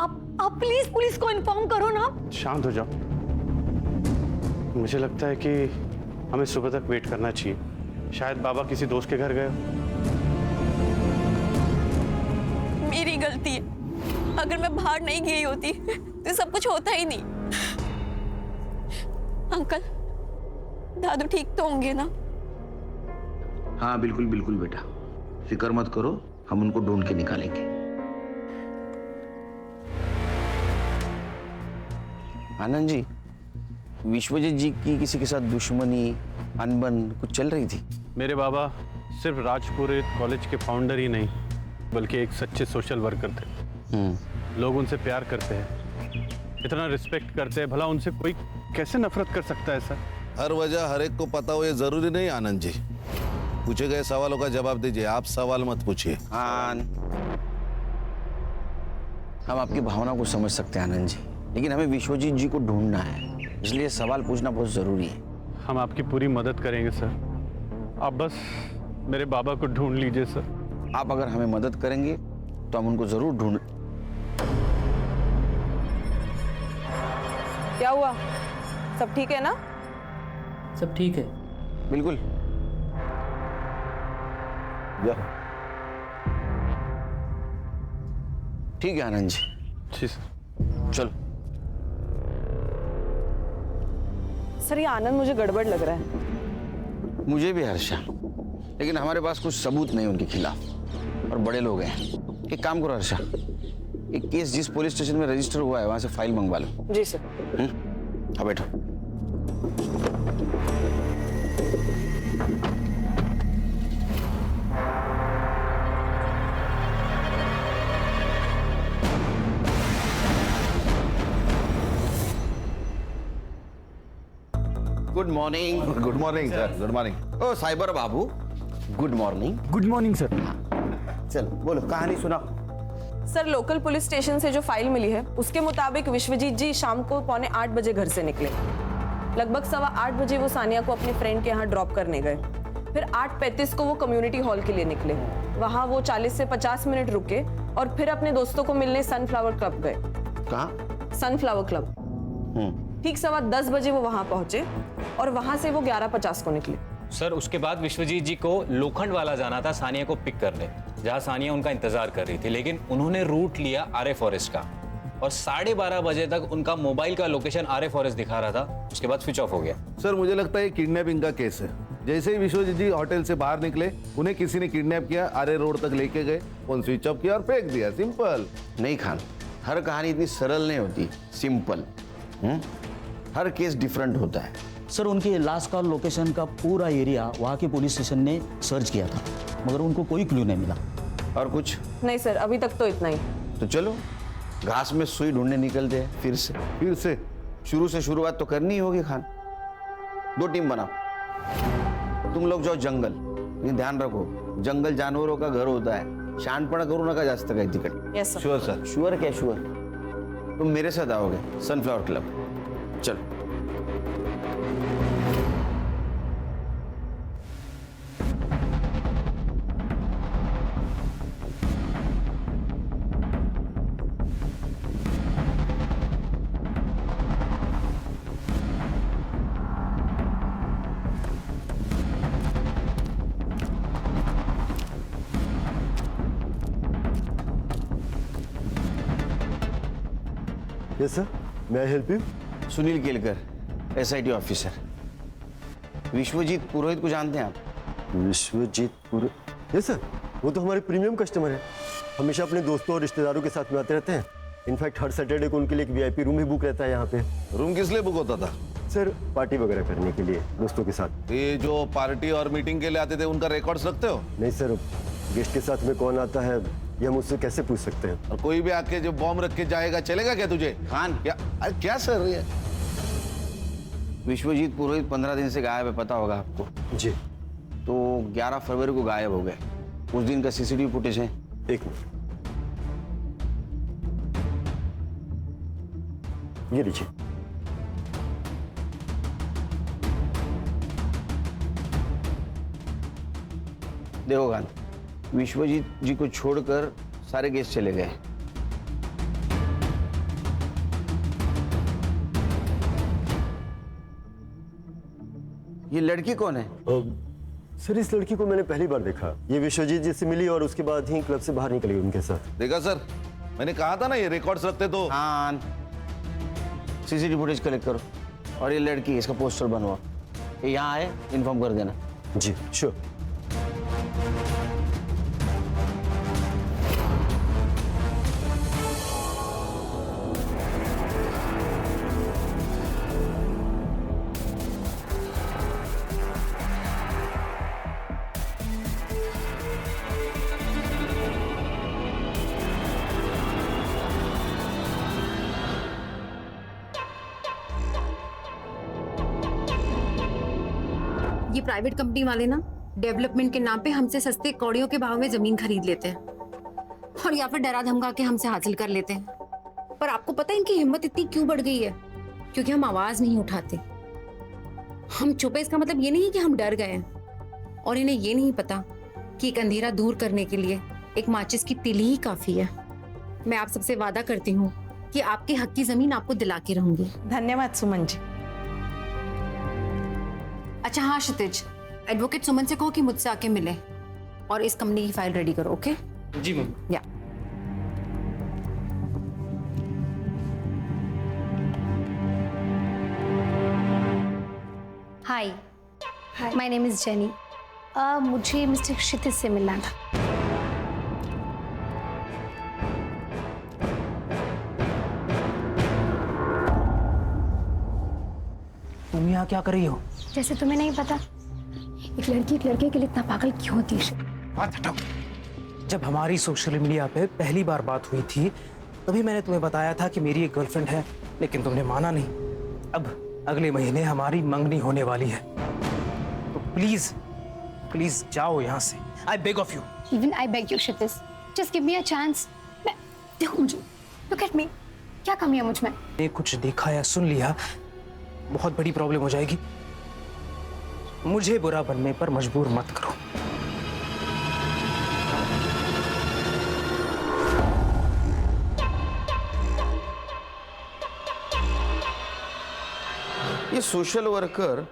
आप please police को inform करो ना। शांत हो जाओ। मुझे लगता है कि हमें सुबह तक वेट करना चाहिए। शायद बाबा किसी दोस्त के घर गए हो। मेरी गलती है, अगर मैं बाहर नहीं गई होती तो सब कुछ होता ही नहीं। अंकल, दादू ठीक तो होंगे ना? हाँ बिल्कुल बिल्कुल बेटा, फिक्र मत करो, हम उनको ढूंढ के निकालेंगे। आनंद जी, विश्वजीत जी की किसी के साथ दुश्मनी, अनबन कुछ चल रही थी? मेरे बाबा सिर्फ राजपुरोहित कॉलेज के फाउंडर ही नहीं, बल्कि एक सच्चे सोशल वर्कर थे। लोग उनसे प्यार करते हैं, इतना रिस्पेक्ट करते हैं, भला उनसे कोई कैसे नफरत कर सकता है सर? हर वजह हर एक को पता हो ये जरूरी नहीं आनंद जी। पूछे गए सवालों का जवाब दीजिए, आप सवाल मत पूछिए। हाँ, हम आपकी भावना को समझ सकते हैं आनंद जी, लेकिन हमें विश्वजीत जी को ढूंढना है, इसलिए सवाल पूछना बहुत जरूरी है। हम आपकी पूरी मदद करेंगे सर, आप बस मेरे बाबा को ढूंढ लीजिए सर। आप अगर हमें मदद करेंगे तो हम उनको जरूर ढूंढ। क्या हुआ? सब ठीक है ना? सब ठीक है। बिल्कुल। ठीक है आनंद जी। जी सर। चलो। सर ये आनंद मुझे गड़बड़ लग रहा है। मुझे भी हर्षा, लेकिन हमारे पास कुछ सबूत नहीं उनके खिलाफ, और बड़े लोग हैं। एक काम करो हर्षा, एक केस जिस पुलिस स्टेशन में रजिस्टर हुआ है वहां से फाइल मंगवा लो। जी सर। हाँ बैठो। Good morning. Good morning sir, good morning. ओ साइबर बाबू, good morning. Good morning sir. चल बोलो, कहानी सुनाओ। सर लोकल पुलिस स्टेशन से जो फाइल मिली है उसके मुताबिक विश्वजीत जी शाम को 7:45 बजे घर से निकले। लगभग 7:15 बजे वो सानिया को अपनी फ्रेंड के यहाँ ड्रॉप करने गए। फिर 8:35 को वो कम्युनिटी हॉल के लिए निकले। वहाँ वो 40 से 50 मिनट रुके और फिर अपने दोस्तों को मिलने सनफ्लावर क्लब गए। कहाँ? Sunflower club. ठीक 10:15 बजे वो वहाँ पहुंचे और वहाँ से वो 11:50 को निकले। सर उसके बाद विश्वजीत जी को लोखंड वाला जाना था सानिया को पिक करने, जहां सानिया उनका इंतजार कर रही थी, लेकिन उन्होंने रूट लिया आर्य फॉरेस्ट का और 12:30 बजे तक उनका मोबाइल का लोकेशन आर्य फॉरेस्ट दिखा रहा था। उसके बाद स्विच ऑफ हो गया। सर मुझे लगता है किडनैपिंग का केस है। जैसे ही विश्वजीत जी होटल से बाहर निकले, उन्हें किसी ने किडनैप किया, आर्य रोड तक लेके गए, फोन स्विच ऑफ किया और फेंक दिया। सिंपल। नहीं खान, हर कहानी इतनी सरल नहीं होती, सिंपल। हर केस डिफरेंट होता है। सर उनकी लास्ट कॉल लोकेशन का पूरा एरिया वहाँ के पुलिस स्टेशन ने सर्च किया था, मगर उनको कोई क्लू नहीं मिला। और कुछ नहीं सर, अभी तक तो इतना ही। तो चलो घास में सुई ढूंढने निकलते हैं फिर से। शुरू से शुरुआत तो करनी ही होगी खान। 2 टीम बनाओ, तुम लोग जाओ जंगल, लेकिन ध्यान रखो जंगल जानवरों का घर होता है, शानपणा करू नका जास्त काही तिकडे। Yes sir. Sure sir. Sure क्या श्योर? तुम मेरे साथ आओगे सनफ्लावर क्लब। चलो। Yes sir, may I help you? Sunil Kelkar, SIT officer. Vishwajeet Purohit को जानते हैं आप? विश्वजीत पुरोहित? यस सर, वो तो हमारे प्रीमियम कस्टमर है। हमेशा अपने दोस्तों और रिश्तेदारों के साथ में आते रहते हैं। इनफैक्ट हर सैटरडे को उनके लिए एक VIP रूम भी बुक रहता है यहाँ पे। रूम किस लिए बुक होता था? सर पार्टी वगैरह करने के लिए दोस्तों के साथ। ये जो पार्टी और मीटिंग के लिए आते थे उनका रिकॉर्ड्स रखते हो? नहीं सर, गेस्ट के साथ में कौन आता है ये हम उससे कैसे पूछ सकते हैं? और कोई भी आके जो बॉम्ब रख के जाएगा चलेगा क्या तुझे? खान, क्या? अरे क्या सर ये? विश्वजीत पुरोहित 15 दिन से गायब है, पता होगा आपको। जी। तो 11 फरवरी को गायब हो गए। उस दिन का CCTV फुटेज है। एक मिनट, ये लीजिए। देखो खान, विश्वजीत जी को छोड़कर सारे गेस्ट चले गए। ये लड़की कौन है? सर इस लड़की को मैंने पहली बार देखा। ये विश्वजीत जी से मिली और उसके बाद ही क्लब से बाहर निकली उनके साथ। देखा सर, मैंने कहा था ना ये रिकॉर्ड्स रखते तो। हाँ, सीसीटीवी फुटेज कलेक्ट करो और ये लड़की इसका पोस्टर बनवाओ। ये यहाँ आए, इन्फॉर्म कर देना। जी श्योर। ये प्राइवेट कंपनी वाले ना डेवलपमेंट के नाम पे हमसे सस्ते कौड़ियों के भाव में जमीन खरीद लेते हैं और या फिर डरा धमका के हमसे हासिल कर लेते हैं। पर आपको पता है इनकी हिम्मत इतनी क्यों बढ़ गई है? क्योंकि हम आवाज नहीं उठाते, हम चुप है। इसका मतलब ये नहीं है कि हम डर गए हैं और इन्हें ये नहीं पता कि एक अंधेरा दूर करने के लिए एक माचिस की तिली ही काफी है। मैं आप सबसे वादा करती हूँ कि आपके हक की जमीन आपको दिला के रहूंगी। धन्यवाद सुमन जी। अच्छा हाँ क्षितिज, एडवोकेट सुमन से कहो कि मुझसे आके मिले और इस कंपनी की फाइल रेडी करो। ओके जी मैम। या हाय, माय नेम इज जेनी। मुझे मिस्टर क्षितिज से मिलना था। तुम यहाँ क्या कर रही हो? जैसे तुम्हें नहीं पता, एक लड़की एक लड़के के लिए इतना पागल क्यों होती है? बात हटाओ। जब हमारी सोशल मीडिया पे पहली बार बात हुई थी तभी मैंने तुम्हें बताया था कि मेरी एक गर्लफ्रेंड है, लेकिन तुमने माना नहीं। अब अगले महीने हमारी मंगनी होने वाली है, तो प्लीज प्लीज जाओ यहाँ से। I beg of you. Even I beg you Kshitij, just give me a chance. मैं देखो, मुझे लुक एट मी, क्या कमी है मुझ में? ने कुछ देखा या सुन लिया बहुत बड़ी प्रॉब्लम हो जाएगी। मुझे बुरा बनने पर मजबूर मत करो। ये सोशल वर्कर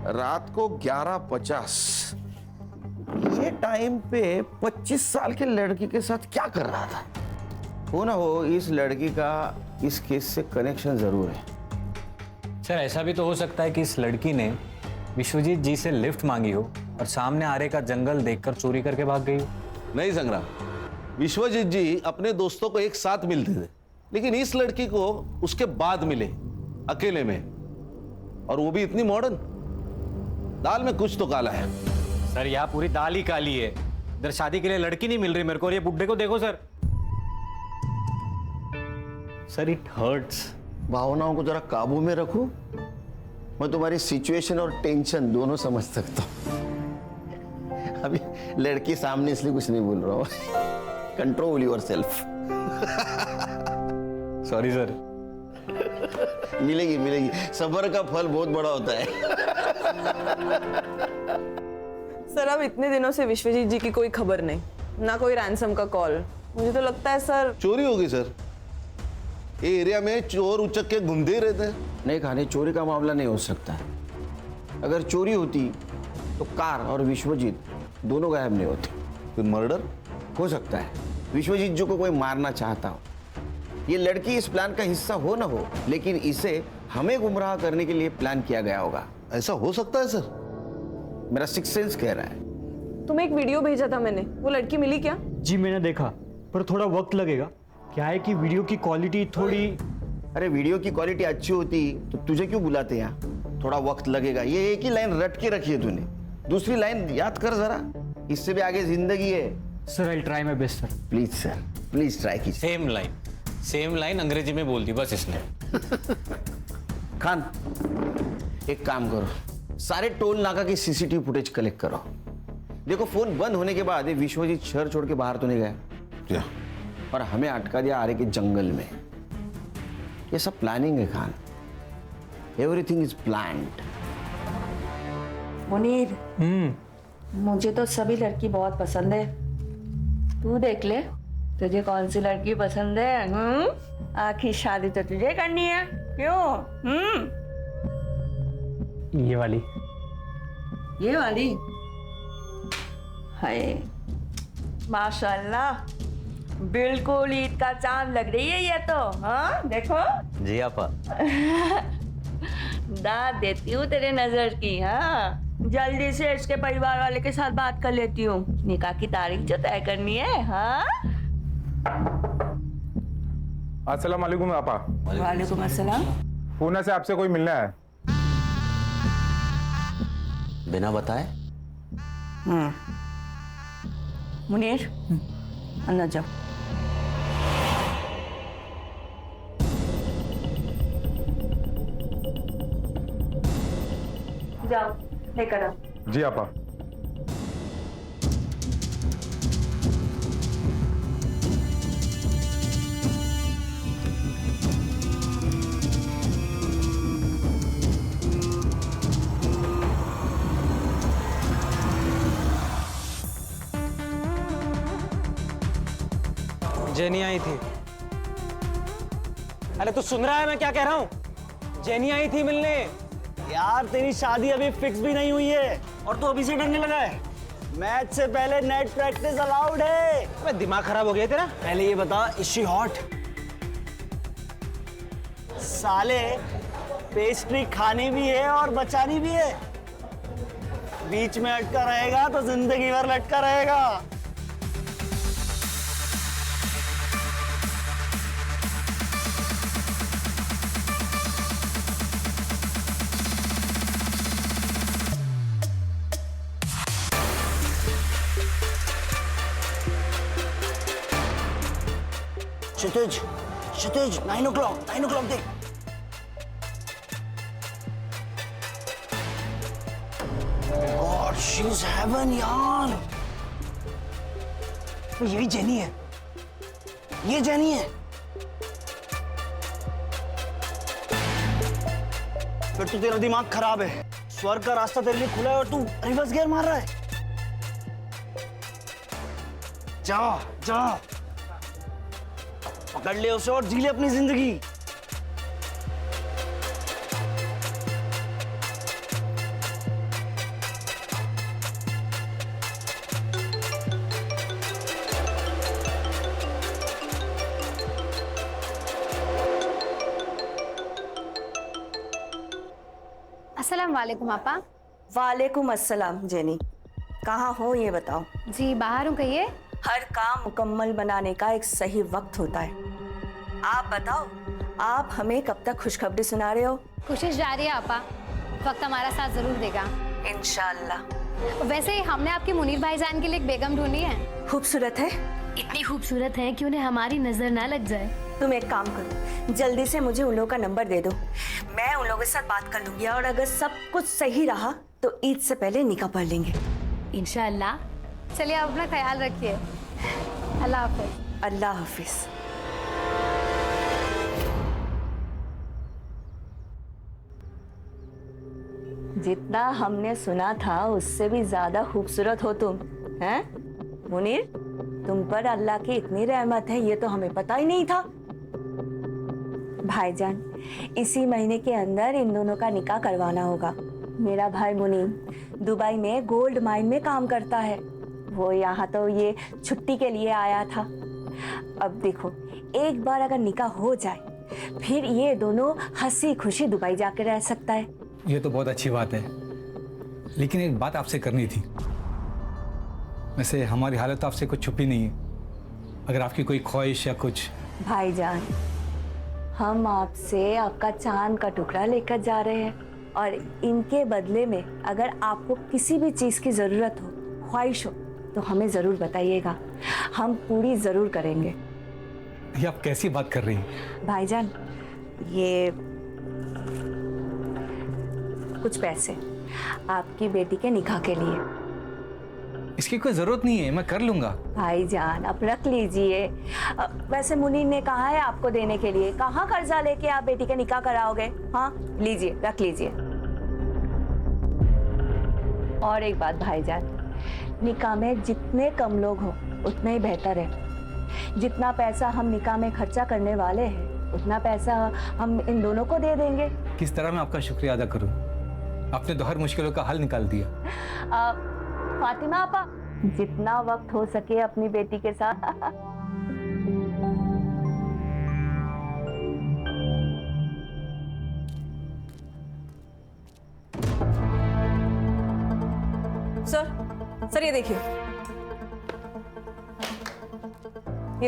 रात को 11:50 ये टाइम पे 25 साल के लड़की के साथ क्या कर रहा था? हो ना हो, इस लड़की का इस केस से कनेक्शन जरूर है। सर ऐसा भी तो हो सकता है कि इस लड़की ने विश्वजीत जी से लिफ्ट मांगी हो और सामने आरे का जंगल देखकर चोरी करके भाग गई हो। नहीं संग्राम, विश्वजीत जी अपने दोस्तों को एक साथ मिलते थे, लेकिन इस लड़की को उसके बाद मिले अकेले में, और वो भी इतनी मॉडर्न। दाल में कुछ तो काला है। सर यहाँ पूरी दाल ही काली है। इधर शादी के लिए लड़की नहीं मिल रही मेरे को, और ये बुड्ढे को देखो सर। Sir it hurts. भावनाओं को जरा काबू में रखो। मैं तुम्हारी सिचुएशन और टेंशन दोनों समझ सकता हूं। अभी लड़की सामने इसलिए कुछ नहीं बोल रहा हूं। Control your self. Sorry sir. मिलेगी मिलेगी, सब्र का फल बहुत बड़ा होता है। सर अब इतने दिनों से विश्वजीत जी की कोई खबर नहीं, ना कोई रैंसम का कॉल। मुझे तो लगता है सर चोरी होगी सर। ये एरिया में चोर उचक के घूमते ही रहते हैं। नहीं खाने, चोरी का मामला नहीं हो सकता। अगर चोरी होती तो कार और विश्वजीत दोनों गायब नहीं होते। फिर मर्डर हो सकता है विश्वजीत जी को कोई मारना चाहता हो। ये लड़की इस प्लान का हिस्सा हो ना हो, लेकिन इसे हमें गुमराह करने के लिए प्लान किया गया होगा। ऐसा हो सकता है सर? मेरा सिक्स सेंस कह रहा है। तुम्हें एक वीडियो भेजा था मैंने, वो लड़की मिली क्या? जी मैंने देखा, पर थोड़ा वक्त लगेगा। क्या है कि वीडियो की क्वालिटी थोड़ी। अरे वीडियो की क्वालिटी अच्छी होती तो तुझे क्यों बुलाते यहाँ? थोड़ा वक्त लगेगा। ये एक ही लाइन रट के रखी है तूने, दूसरी लाइन याद कर जरा। इससे भी आगे जिंदगी है। Sir I try my best sir. Please sir, please try कीजिए। सेम लाइन अंग्रेजी में बोल दी बस इसने। खान एक काम करो, सारे टोल नाका की सीसीटीवी फुटेज कलेक्ट करो। देखो फोन बंद होने के बाद विश्वजीत शहर छोड़ के बाहर तो नहीं गया, और हमें अटका दिया आरे के जंगल में। ये सब प्लानिंग है Khan. Everything is planned. Munir, मुझे तो सभी लड़की बहुत पसंद है। तू देख ले तुझे कौन सी लड़की पसंद है। आखिर शादी तो तुझे करनी है, क्यों? ये वाली। ये वाली? हाय माशाल्लाह, बिल्कुल ईद का चांद लग रही है ये तो। हाँ देखो। जी आपा। दाद देती हूँ तेरे नजर की। हाँ जल्दी से इसके परिवार वाले के साथ बात कर लेती हूँ, निकाह की तारीख जो तय करनी है। हाँ अस्सलाम वालेकुम आपा। वालेकुम अस्सलाम। पूना से आपसे कोई मिलना है। बिना बताए? मुनीर अंदर जाओ। जाओ लेकर आओ। जी आपा। जेनी आई थी। अरे तू सुन रहा है मैं क्या कह रहा हूँ? जेनी आई थी मिलने। यार तेरी शादी अभी फिक्स भी नहीं हुई है और तू अभी से डरने लगा है। मैच से पहले नेट प्रैक्टिस अलाउड है। अबे दिमाग खराब हो गया तेरा? पहले ये बता, इज शी हॉट? साले पेस्ट्री खानी भी है और बचानी भी है। बीच में अटका रहेगा तो जिंदगी भर लटका रहेगा। क्षितिज 9 o'clock देख। God, she's heaven यार। यही जेनी है, ये जेनी है। फिर तो तेरा दिमाग खराब है। स्वर्ग का रास्ता तेरे लिए खुला है और तू रिवर्स गियर मार रहा है। जा जा पकड़ ले उसे और जी ले अपनी जिंदगी। अस्सलाम वालेकुम आपा। वालेकुम अस्सलाम। जेनी कहाँ हो ये बताओ। जी बाहर हूँ, कहिए। हर काम मुकम्मल बनाने का एक सही वक्त होता है। आप बताओ, आप हमें कब तक खुशखबरी सुना रहे हो? कोशिश जारी है आपा, वक्त हमारा साथ जरूर देगा इंशाल्लाह। वैसे हमने आपके मुनीर भाईजान के लिए एक बेगम ढूंढी है। खूबसूरत है? इतनी खूबसूरत है कि उन्हें हमारी नजर ना लग जाए। तुम एक काम करो, जल्दी से मुझे उन लोगों का नंबर दे दो। मैं उन लोगों के साथ बात कर लूंगी और अगर सब कुछ सही रहा तो ईद से पहले निकाह पढ़ लेंगे इंशाल्लाह। चलिए आप अपना ख्याल रखिए। अल्लाह हाफिज। अल्लाह हाफिज। जितना हमने सुना था उससे भी ज्यादा खूबसूरत हो तुम, हैं? मुनीर, तुम पर अल्लाह की इतनी रहमत है ये तो हमें पता ही नहीं था। भाईजान, इसी महीने के अंदर इन दोनों का निकाह करवाना होगा। मेरा भाई मुनीर दुबई में गोल्ड माइन में काम करता है। वो यहाँ तो ये छुट्टी के लिए आया था। अब देखो, एक बार अगर निकाह हो जाए फिर ये दोनों हंसी खुशी दुबई जाकर रह सकता है। ये तो बहुत अच्छी बात है, लेकिन एक बात आपसे करनी थी। वैसे हमारी हालत तो आपसे कुछ छुपी नहीं है। अगर आपकी कोई ख्वाहिश या कुछ। भाईजान, हम आपसे आपका चांद का टुकड़ा लेकर जा रहे हैं और इनके बदले में अगर आपको किसी भी चीज़ की ज़रूरत हो, ख्वाहिश हो, तो हमें ज़रूर बताइएगा, हम पूरी ज़रूर करेंगे। ये आप कैसी बात कर रही हैं? भाईजान, ये कुछ पैसे आपकी बेटी के निकाह के लिए। इसकी कोई ज़रूरत नहीं है, मैं कर लूँगा। भाईजान आप रख लीजिए। वैसे मुनीर ने कहा है आपको देने के लिए, कहाँ कर्जा लेके आप बेटी का निकाह कराओगे? हाँ लीजिए, रख लीजिए। और एक बात भाईजान, निकाह में जितने कम लोग हो उतना ही बेहतर है। जितना पैसा हम निकाह में खर्चा करने वाले हैं उतना पैसा हम इन दोनों को दे देंगे। किस तरह मैं आपका शुक्रिया अदा करूं? आपने तो हर मुश्किलों का हल निकाल दिया। फातिमा आपा, जितना वक्त हो सके अपनी बेटी के साथ। सर ये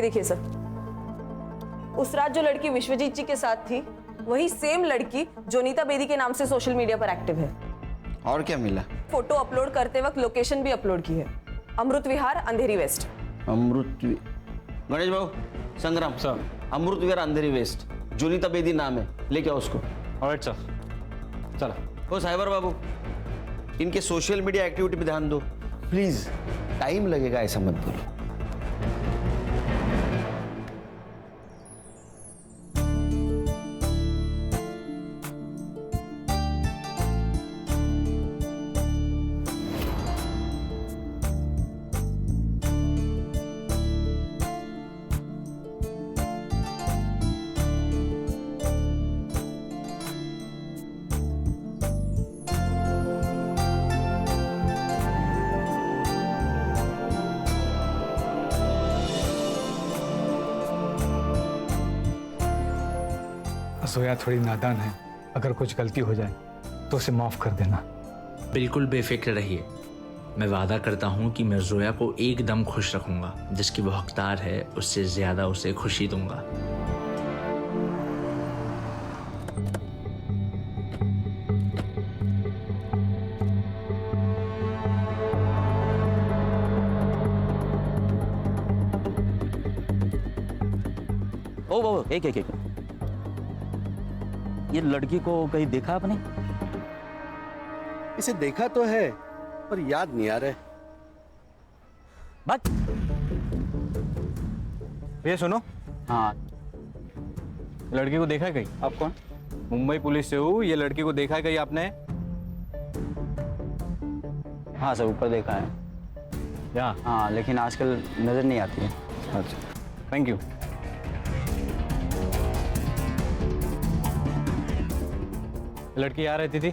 देखिए, सर, उस रात जो लड़की विश्वजीत जी के साथ थी वही सेम लड़की जोनीता बेदी के नाम से सोशल मीडिया पर एक्टिव है। और क्या मिला? फोटो अपलोड करते वक्त लोकेशन भी अपलोड की है, अमृत विहार, अंधेरी वेस्ट। गणेश बाबू, संग्राम सर, अमृत विहार अंधेरी वेस्ट, जोनीता बेदी नाम है, लेके आओ उसको। ऑलराइट सर, चला। ओ साइबर बाबू, इनके सोशल मीडिया एक्टिविटी पे ध्यान दो प्लीज, टाइम लगेगा ऐसा मत बोलो। जोया थोड़ी नादान है, अगर कुछ गलती हो जाए तो उसे माफ कर देना। बिल्कुल बेफिक्र रहिए, मैं वादा करता हूँ कि मैं जोया को एकदम खुश रखूंगा। जिसकी वो हकदार है उससे ज्यादा उसे खुशी दूंगा। ओ बाबू, एक ये लड़की को कहीं देखा आपने? इसे देखा तो है पर याद नहीं आ रहा है। बात भैया सुनो। हाँ, लड़की को देखा है कहीं? आप कौन? मुंबई पुलिस से हूँ। ये लड़की को देखा है कहीं आपने? हाँ सर, ऊपर देखा है। यहाँ? हाँ, लेकिन आजकल नजर नहीं आती है। अच्छा, थैंक यू। लड़की यहाँ रहती थी?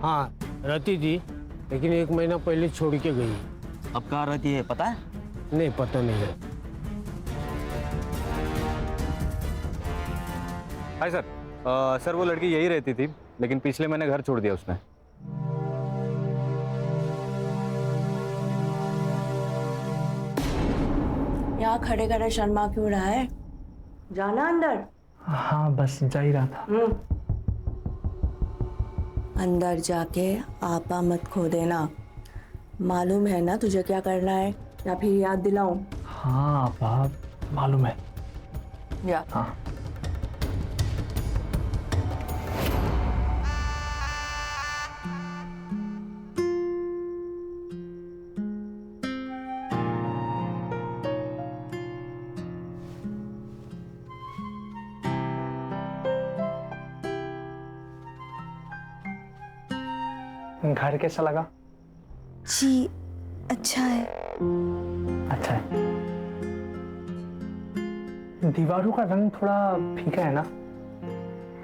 हाँ रहती थी, लेकिन 1 महीना पहले छोड़ के गई। अब कहाँ रहती है पता है? नहीं, पता नहीं है। Hi sir. सर वो लड़की यही रहती थी, लेकिन पिछले महीने घर छोड़ दिया उसने। यहाँ खड़े खड़े शर्मा क्यों रहा है? जाना अंदर। हाँ बस जा ही रहा था। अंदर जाके आपा मत खो देना। मालूम है ना तुझे क्या करना है, या फिर याद दिलाऊं? हाँ आपा, मालूम है। या हाँ। घर कैसा लगा? जी अच्छा है। अच्छा है। दीवारों का रंग थोड़ा फीका है ना,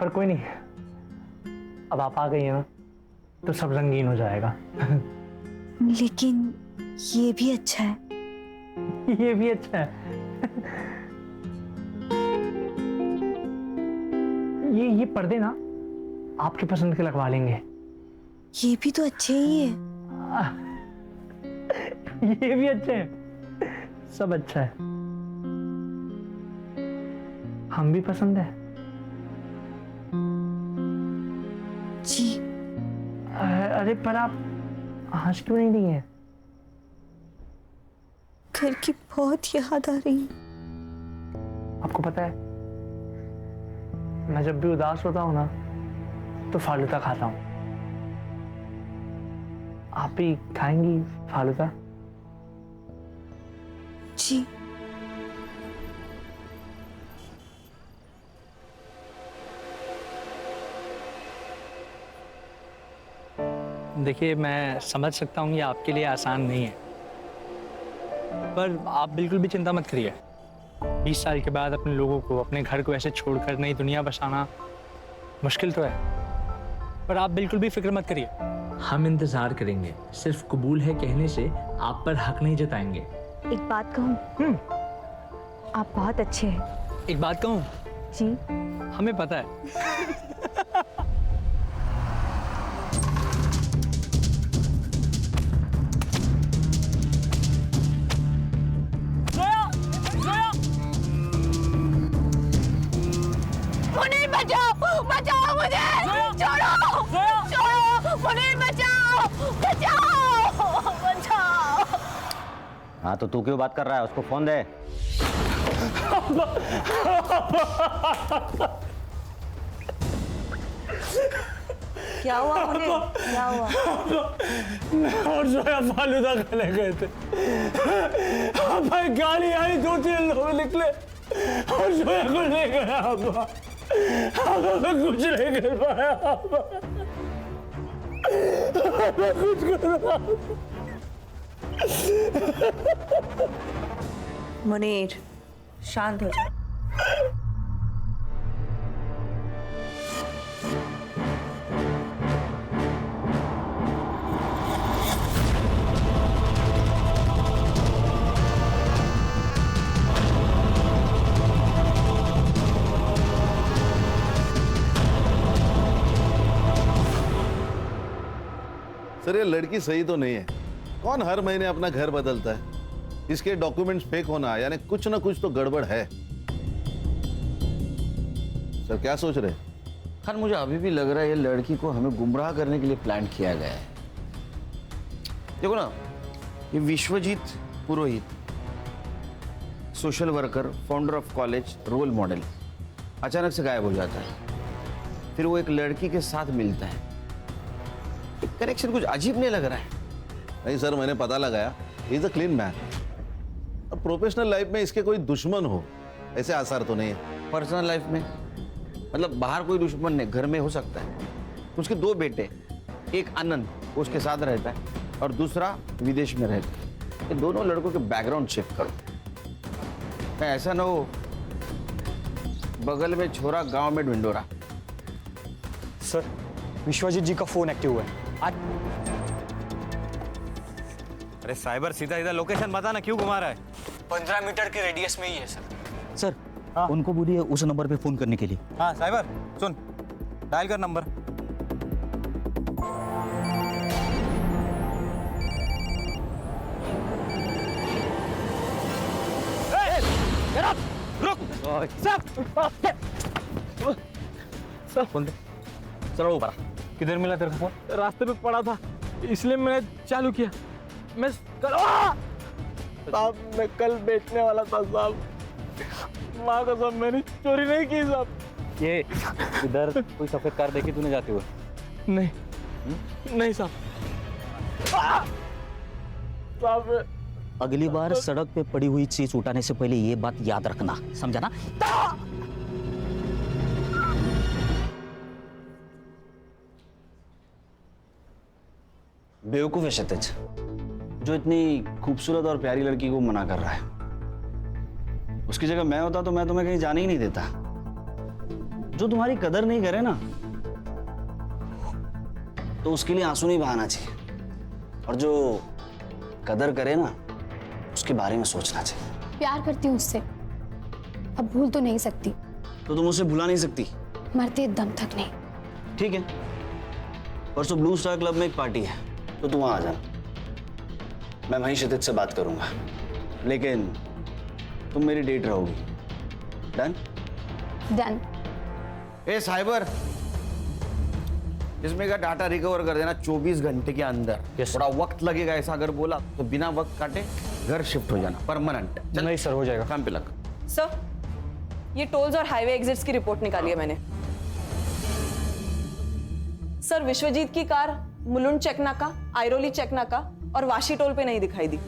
पर कोई नहीं, अब आप आ गई है ना तो सब रंगीन हो जाएगा। लेकिन ये भी अच्छा है। ये भी अच्छा है। ये पर्दे ना आपकी पसंद के लगवा लेंगे। ये भी तो अच्छे ही है। ये भी अच्छे हैं, सब अच्छा है। हम भी पसंद है जी। अरे पर आप हंस क्यों नहीं रही हैं? घर की बहुत याद आ रही है। आपको पता है, मैं जब भी उदास होता हूँ ना तो फालूदा खाता हूँ। आप भी खाएंगी फालूदा? जी। देखिए मैं समझ सकता हूँ ये आपके लिए आसान नहीं है, पर आप बिल्कुल भी चिंता मत करिए। 20 साल के बाद अपने लोगों को, अपने घर को ऐसे छोड़कर नई दुनिया बसाना मुश्किल तो है, पर आप बिल्कुल भी फिक्र मत करिए। हम इंतजार करेंगे, सिर्फ कबूल है कहने से आप पर हक नहीं जताएंगे। एक बात कहूँ, आप बहुत अच्छे हैं। एक बात कहूँ जी, हमें पता है। मुनीर बचाओ, बचाओ मुझे, छोड़ो, छोड़ो, मुनीर बचाओ, बचाओ, बचाओ। हाँ तो तू क्यों बात कर रहा है? उसको फोन दे। क्या हुआ मुनीर? क्या हुआ? और जोया फालूदा खाने गए थे। भाई गाड़ी आई, 2-3 लोग निकले और जोया को ले गया। मैं कुछ नहीं कर पाया। मैं कुछ कर रहा। मुनीर, शांत हो जा। सर ये लड़की सही तो नहीं है। कौन हर महीने अपना घर बदलता है? इसके डॉक्यूमेंट्स फेक होना यानी कुछ ना कुछ तो गड़बड़ है। सर क्या सोच रहे? खान मुझे अभी भी लग रहा है ये लड़की को हमें गुमराह करने के लिए प्लान किया गया है। देखो ना, ये Vishwajeet Purohit, social worker, founder of college, role model, अचानक से गायब हो जाता है। फिर वो एक लड़की के साथ मिलता है। कनेक्शन कुछ अजीब नहीं लग रहा है? नहीं सर, मैंने पता लगाया, he is a clean man. अब प्रोफेशनल लाइफ में इसके कोई दुश्मन हो ऐसे आसार तो नहीं है। पर्सनल लाइफ में मतलब बाहर कोई दुश्मन नहीं, घर में हो सकता है। उसके 2 बेटे, एक आनंद वो उसके साथ रहता है और दूसरा विदेश में रहता है। ये दोनों लड़कों के बैकग्राउंड चेक करो, ऐसा ना हो बगल में छोरा गांव में ढिंडोरा। सर विश्वजीत जी का फोन एक्टिव हुआ है। अरे साइबर, सीधा सीधा लोकेशन बता ना, क्यों घुमा रहा है? 15 मीटर के रेडियस में ही है सर। सर उनको बोलिए उस नंबर पे फोन करने के लिए। हाँ साइबर, सुन, डायल कर नंबर। फोन दे। चलो ऊपर। किधर मिला तेरे को फोन? रास्ते पे पड़ा था, इसलिए मैंने चालू किया। मैं कल साहब, मैं कल बेचने वाला था साहब। माँ कसम मैंने चोरी नहीं की साहब। ये इधर कोई सफेद कार देखी तूने जाते हुए? नहीं नहीं साहब। साहब अगली बार सड़क पे पड़ी हुई चीज उठाने से पहले ये बात याद रखना, समझा ना? बेवकूफ है क्षितिज, जो इतनी खूबसूरत और प्यारी लड़की को मना कर रहा है। उसकी जगह मैं होता तो मैं तुम्हें कहीं जाने ही नहीं देता। जो तुम्हारी कदर नहीं करे ना, तो उसके लिए आंसू नहीं बहाना चाहिए, और जो कदर करे ना, उसके बारे में सोचना चाहिए। प्यार करती हूँ उससे, अब भूल तो नहीं सकती। तो तुम उसे भुला नहीं सकती? मरते दम तक नहीं। ठीक है, परसों ब्लू स्टार क्लब में एक पार्टी है, तो तुम वहां आ जाना। मैं वहीं क्षितिज से बात करूंगा, लेकिन तुम मेरी डेट रहोगी। डन? डन। ए साइबर, इसमें का डाटा रिकवर कर देना 24 घंटे के अंदर। थोड़ा वक्त लगेगा, ऐसा अगर बोला तो बिना वक्त काटे घर शिफ्ट हो जाना, परमानेंट। नहीं सर, हो जाएगा। काम पे लग। सर, ये टोल्स और हाईवे एग्जिट्स की रिपोर्ट निकाली है मैंने। सर, विश्वजीत की कार मुलुंड चेकनाका, आइरोली चेकनाका और वाशी टोल पे नहीं दिखाई दी,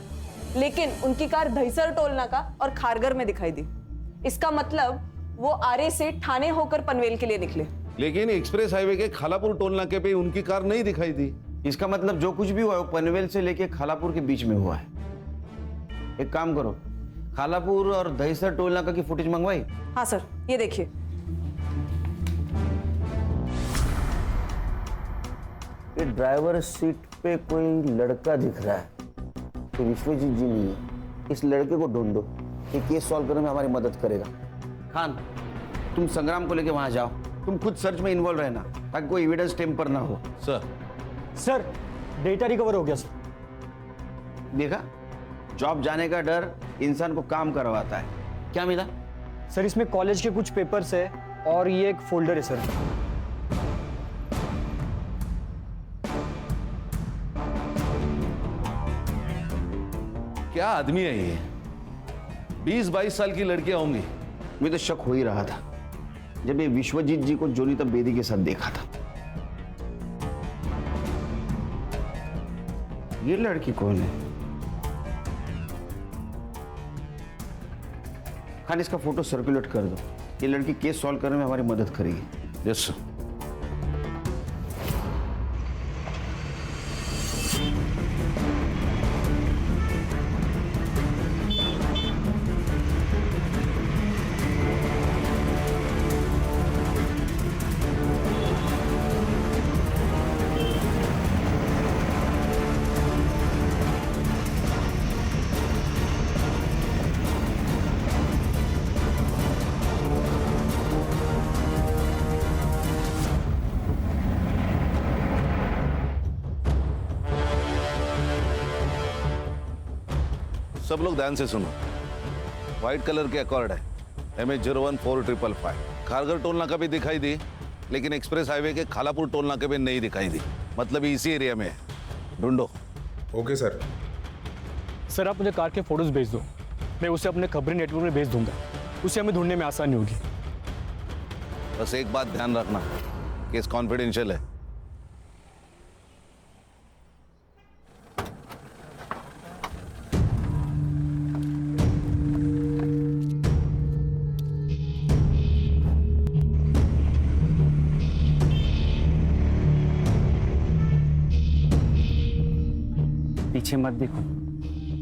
लेकिन उनकी कार दहिसर टोल नाका और खारगर में दिखाई दी। इसका मतलब वो आरे से ठाणे होकर पनवेल के लिए निकले। लेकिन एक्सप्रेस हाईवे के खालापुर टोल नाके पे उनकी कार नहीं दिखाई दी। इसका मतलब जो कुछ भी हुआ है वो पनवेल से लेके खालापुर के बीच में हुआ है। एक काम करो, खालापुर और दहिसर टोल नाका की फुटेज मंगवाई? हाँ सर, ये देखिए। कि ड्राइवर सीट पे कोई लड़का दिख रहा है, तो विश्वजीत जी नहीं है। इस लड़के को ढूंढो, ये केस सॉल्व करने में हमारी मदद करेगा। खान, तुम संग्राम को लेके वहां जाओ, तुम खुद सर्च में इन्वॉल्व रहना ताकि कोई एविडेंस टेम्पर ना हो। सर डेटा रिकवर हो गया सर। देखा, जॉब जाने का डर इंसान को काम करवाता है। क्या मिला? सर इसमें कॉलेज के कुछ पेपर्स है और ये एक फोल्डर है सर। क्या आदमी है ये? 20-22 साल की लड़कियां होंगी। मुझे तो शक हो ही रहा था जब ये विश्वजीत जी को जोनीता बेदी के साथ देखा था। ये लड़की कौन है? खान, इसका फोटो सर्कुलेट कर दो। ये लड़की केस सॉल्व करने में हमारी मदद करेगी। Yes sir. सब लोग ध्यान से सुनो। व्हाइट कलर के अकॉर्ड है, MH014555। खारघर टोल नाका भी दिखाई दी, लेकिन एक्सप्रेस हाईवे के खालापुर टोल नाके पे नहीं दिखाई दी। मतलब इसी एरिया में है। ढूंढो। Okay sir. सर आप मुझे कार के फोटोज भेज दो, मैं उसे अपने खबरी नेटवर्क में भेज दूंगा। उसे हमें ढूंढने में आसानी होगी। बस एक बात ध्यान रखना, केस कॉन्फिडेंशियल है। पीछे मत देखो,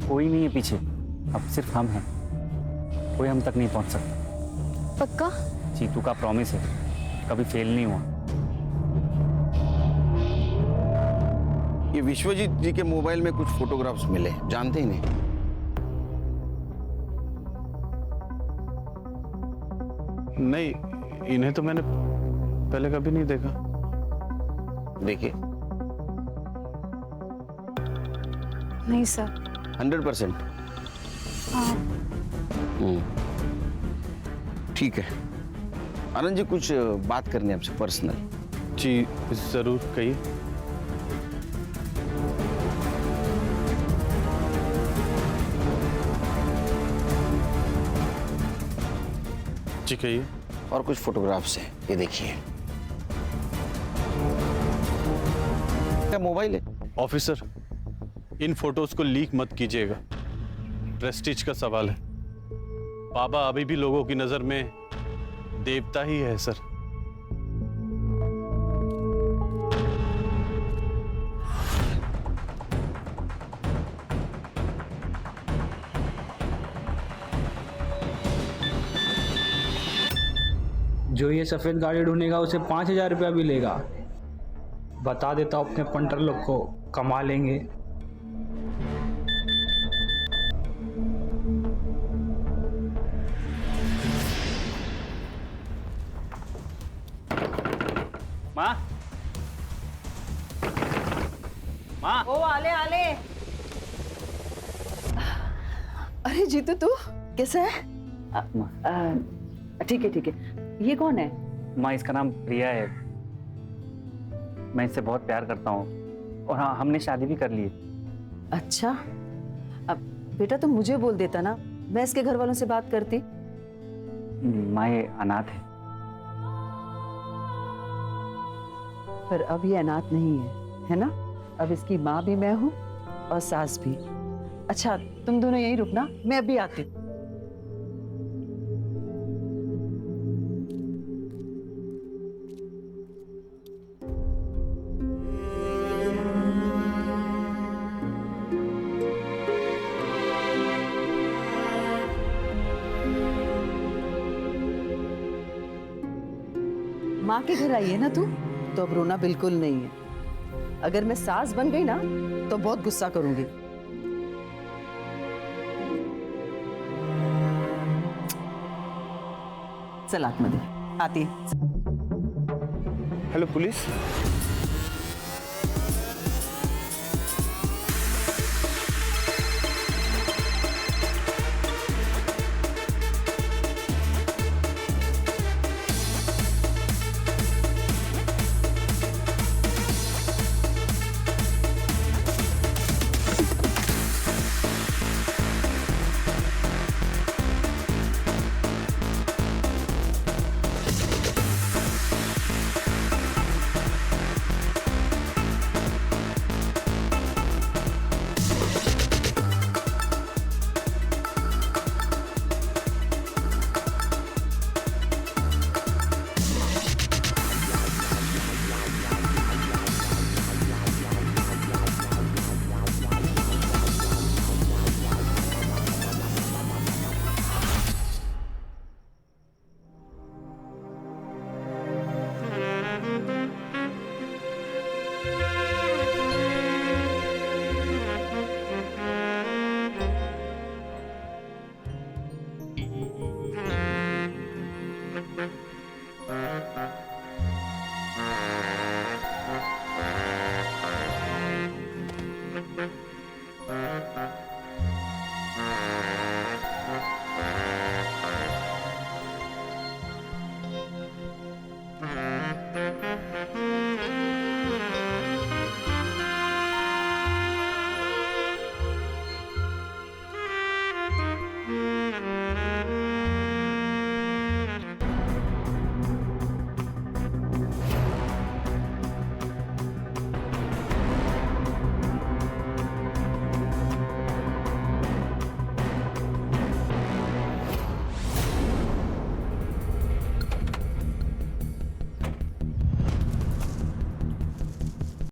कोई नहीं है पीछे, अब सिर्फ हम हैं। कोई हम तक नहीं पहुंच सकता। पक्का? जीतू का प्रॉमिस है, कभी फेल नहीं हुआ। ये विश्वजीत जी के मोबाइल में कुछ फोटोग्राफ्स मिले, जानते ही नहीं। नहीं, इन्हें तो मैंने पहले कभी नहीं देखा। देखिए। नहीं सर। 100%? हाँ। ठीक है। आनंद जी, कुछ बात करनी है आपसे पर्सनल। जी जरूर, कहिए। जी कहिए। और कुछ फोटोग्राफ्स हैं, ये देखिए। क्या मोबाइल है? ऑफिसर, इन फोटोज को लीक मत कीजिएगा, प्रेस्टीज का सवाल है। बाबा अभी भी लोगों की नजर में देवता ही है सर। जो ये सफेद गाड़ी ढूंढेगा उसे 5,000 रुपया भी लेगा। बता देता हूं अपने पंटर लोग को, कमा लेंगे। माँ, माँ। ओ आले आले। अरे जीतू, तू कैसा है? ठीक है ठीक है। ये कौन है? माँ, इसका नाम प्रिया है। मैं इससे बहुत प्यार करता हूँ और हाँ, हमने शादी भी कर ली है। अच्छा, अब बेटा तुम मुझे बोल देता ना, मैं इसके घर वालों से बात करती। माँ, ये अनाथ है। पर अब ये अनाथ नहीं है ना? अब इसकी माँ भी मैं हूँ और सास भी। अच्छा, तुम दोनों यहीं रुकना, मैं अभी आती हूँ। माँ के घर आई है ना तू, तो अब रोना बिल्कुल नहीं है। अगर मैं सास बन गई ना तो बहुत गुस्सा करूंगी। चल आतमध्ये आती है। Hello police. Thank you.